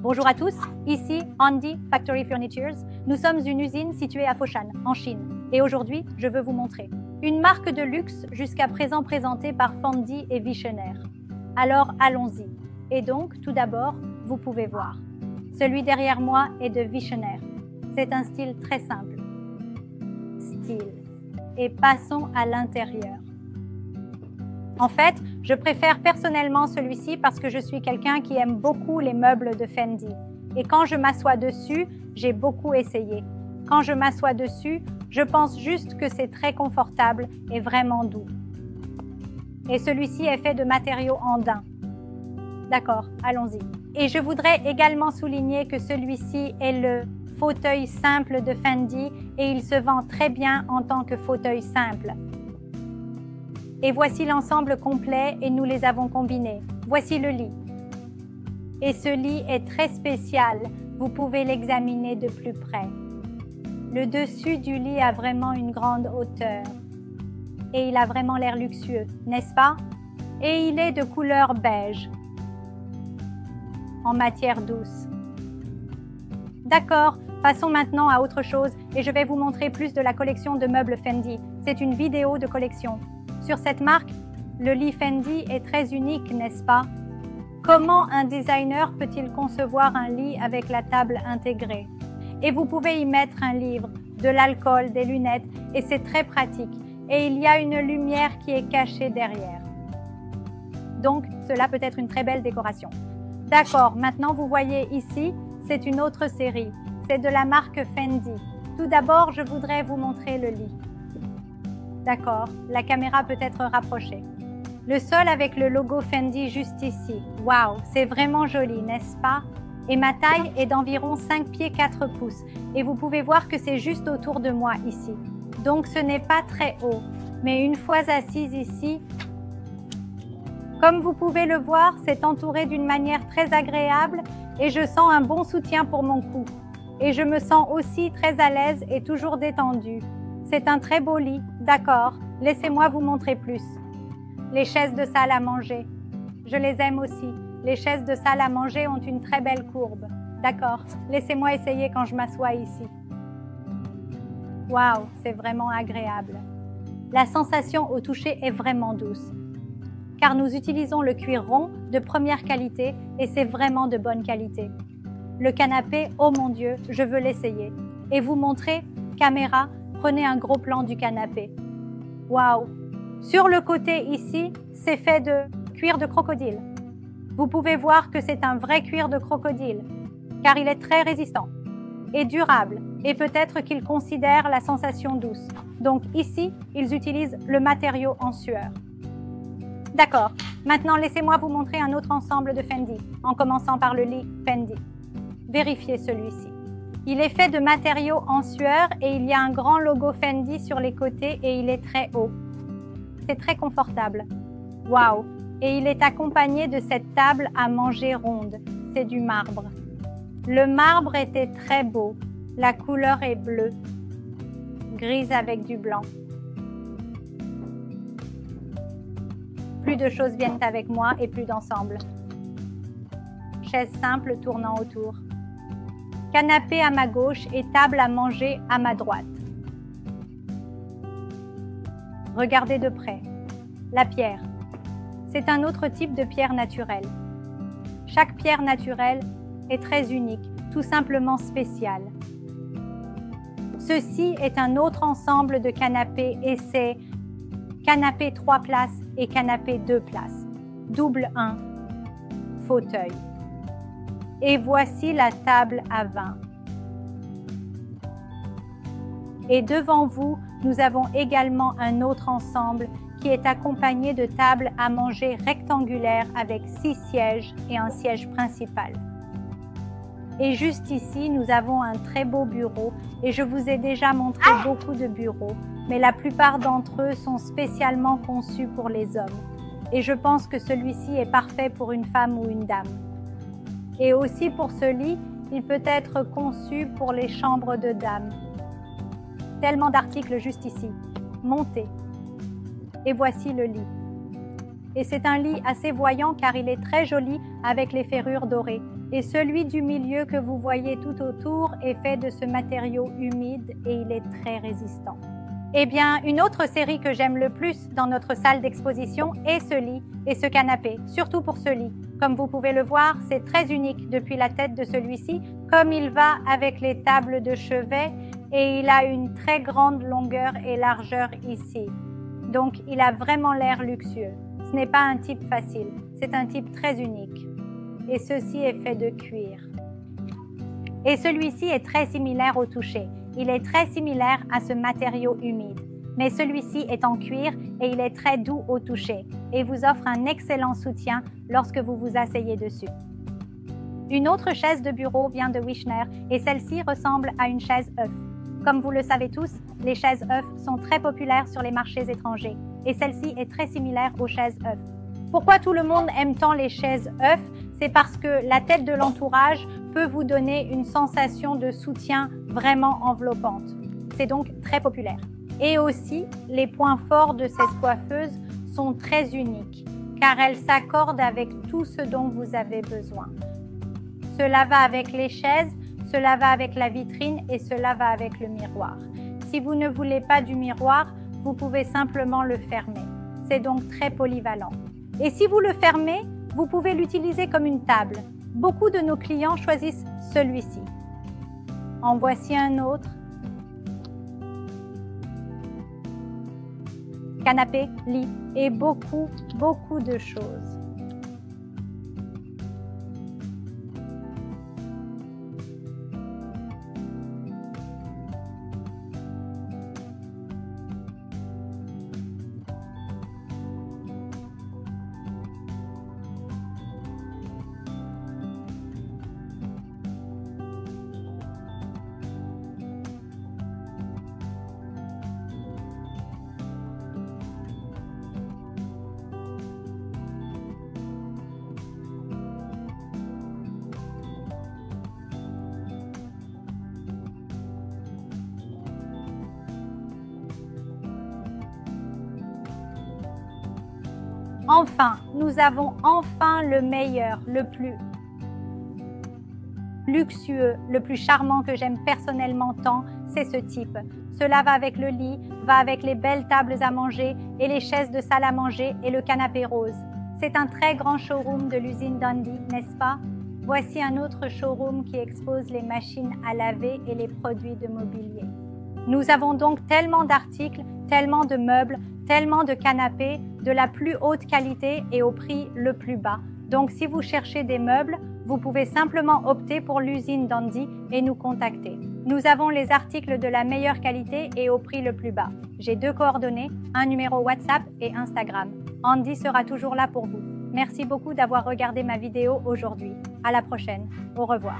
Bonjour à tous, ici Andy Factory Furnitures. Nous sommes une usine située à Foshan, en Chine. Et aujourd'hui, je veux vous montrer une marque de luxe jusqu'à présent présentée par Fendi et Visionnaire. Alors allons-y. Et donc, tout d'abord, vous pouvez voir. Celui derrière moi est de Visionnaire. C'est un style très simple. Style. Et passons à l'intérieur. En fait, je préfère personnellement celui-ci parce que je suis quelqu'un qui aime beaucoup les meubles de Fendi. Et quand je m'assois dessus, j'ai beaucoup essayé. Quand je m'assois dessus, je pense juste que c'est très confortable et vraiment doux. Et celui-ci est fait de matériaux andins. D'accord, allons-y. Et je voudrais également souligner que celui-ci est le fauteuil simple de Fendi et il se vend très bien en tant que fauteuil simple. Et voici l'ensemble complet et nous les avons combinés. Voici le lit. Et ce lit est très spécial, vous pouvez l'examiner de plus près. Le dessus du lit a vraiment une grande hauteur. Et il a vraiment l'air luxueux, n'est-ce pas? Et il est de couleur beige, en matière douce. D'accord, passons maintenant à autre chose et je vais vous montrer plus de la collection de meubles Fendi. C'est une vidéo de collection. Sur cette marque, le lit Fendi est très unique, n'est-ce pas? Comment un designer peut-il concevoir un lit avec la table intégrée? Et vous pouvez y mettre un livre, de l'alcool, des lunettes, et c'est très pratique. Et il y a une lumière qui est cachée derrière. Donc, cela peut être une très belle décoration. D'accord, maintenant vous voyez ici, c'est une autre série. C'est de la marque Fendi. Tout d'abord, je voudrais vous montrer le lit. D'accord, la caméra peut être rapprochée. Le sol avec le logo Fendi juste ici. Waouh, c'est vraiment joli, n'est-ce pas? Et ma taille est d'environ 5 pieds 4 pouces. Et vous pouvez voir que c'est juste autour de moi ici. Donc ce n'est pas très haut. Mais une fois assise ici, comme vous pouvez le voir, c'est entouré d'une manière très agréable et je sens un bon soutien pour mon cou. Et je me sens aussi très à l'aise et toujours détendue. C'est un très beau lit, d'accord. Laissez-moi vous montrer plus. Les chaises de salle à manger. Je les aime aussi. Les chaises de salle à manger ont une très belle courbe. D'accord. Laissez-moi essayer quand je m'assois ici. Waouh, c'est vraiment agréable. La sensation au toucher est vraiment douce. Car nous utilisons le cuir rond de première qualité et c'est vraiment de bonne qualité. Le canapé, oh mon Dieu, je veux l'essayer. Et vous montrer, caméra, prenez un gros plan du canapé. Waouh! Sur le côté ici, c'est fait de cuir de crocodile. Vous pouvez voir que c'est un vrai cuir de crocodile, car il est très résistant et durable, et peut-être qu'ils considèrent la sensation douce. Donc ici, ils utilisent le matériau en sueur. D'accord, maintenant laissez-moi vous montrer un autre ensemble de Fendi, en commençant par le lit Fendi. Vérifiez celui-ci. Il est fait de matériaux en sueur et il y a un grand logo Fendi sur les côtés et il est très haut. C'est très confortable. Waouh! Et il est accompagné de cette table à manger ronde. C'est du marbre. Le marbre était très beau. La couleur est bleue, grise avec du blanc. Plus de choses viennent avec moi et plus d'ensemble. Chaise simple tournant autour. Canapé à ma gauche et table à manger à ma droite. Regardez de près. La pierre. C'est un autre type de pierre naturelle. Chaque pierre naturelle est très unique, tout simplement spéciale. Ceci est un autre ensemble de canapés et c'est canapé 3 places et canapé 2 places. Double 1, fauteuil. Et voici la table à vin. Et devant vous, nous avons également un autre ensemble qui est accompagné de tables à manger rectangulaires avec 6 sièges et un siège principal. Et juste ici, nous avons un très beau bureau et je vous ai déjà montré beaucoup de bureaux, mais la plupart d'entre eux sont spécialement conçus pour les hommes. Et je pense que celui-ci est parfait pour une femme ou une dame. Et aussi pour ce lit, il peut être conçu pour les chambres de dames. Tellement d'articles juste ici. Montez. Et voici le lit. Et c'est un lit assez voyant car il est très joli avec les ferrures dorées. Et celui du milieu que vous voyez tout autour est fait de ce matériau humide et il est très résistant. Eh bien, une autre série que j'aime le plus dans notre salle d'exposition est ce lit et ce canapé, surtout pour ce lit. Comme vous pouvez le voir, c'est très unique depuis la tête de celui-ci, comme il va avec les tables de chevet et il a une très grande longueur et largeur ici. Donc, il a vraiment l'air luxueux. Ce n'est pas un type facile, c'est un type très unique. Et ceci est fait de cuir. Et celui-ci est très similaire au toucher. Il est très similaire à ce matériau humide. Mais celui-ci est en cuir et il est très doux au toucher et vous offre un excellent soutien lorsque vous vous asseyez dessus. Une autre chaise de bureau vient de Wichner et celle-ci ressemble à une chaise œuf. Comme vous le savez tous, les chaises œufs sont très populaires sur les marchés étrangers et celle-ci est très similaire aux chaises œufs. Pourquoi tout le monde aime tant les chaises œufs? C'est parce que la tête de l'entourage peut vous donner une sensation de soutien vraiment enveloppante. C'est donc très populaire. Et aussi, les points forts de cette coiffeuse sont très uniques, car elle s'accorde avec tout ce dont vous avez besoin. Cela va avec les chaises, cela va avec la vitrine et cela va avec le miroir. Si vous ne voulez pas du miroir, vous pouvez simplement le fermer. C'est donc très polyvalent. Et si vous le fermez, vous pouvez l'utiliser comme une table. Beaucoup de nos clients choisissent celui-ci. En voici un autre. Canapé, lit et beaucoup de choses. Enfin, nous avons enfin le meilleur, le plus luxueux, le plus charmant que j'aime personnellement tant, c'est ce type. Cela va avec le lit, va avec les belles tables à manger et les chaises de salle à manger et le canapé rose. C'est un très grand showroom de l'usine Dundee, n'est-ce pas? Voici un autre showroom qui expose les machines à laver et les produits de mobilier. Nous avons donc tellement d'articles, tellement de meubles, tellement de canapés, de la plus haute qualité et au prix le plus bas. Donc si vous cherchez des meubles, vous pouvez simplement opter pour l'usine Dundee et nous contacter. Nous avons les articles de la meilleure qualité et au prix le plus bas. J'ai 2 coordonnées, un numéro WhatsApp et Instagram. Andy sera toujours là pour vous. Merci beaucoup d'avoir regardé ma vidéo aujourd'hui. À la prochaine. Au revoir.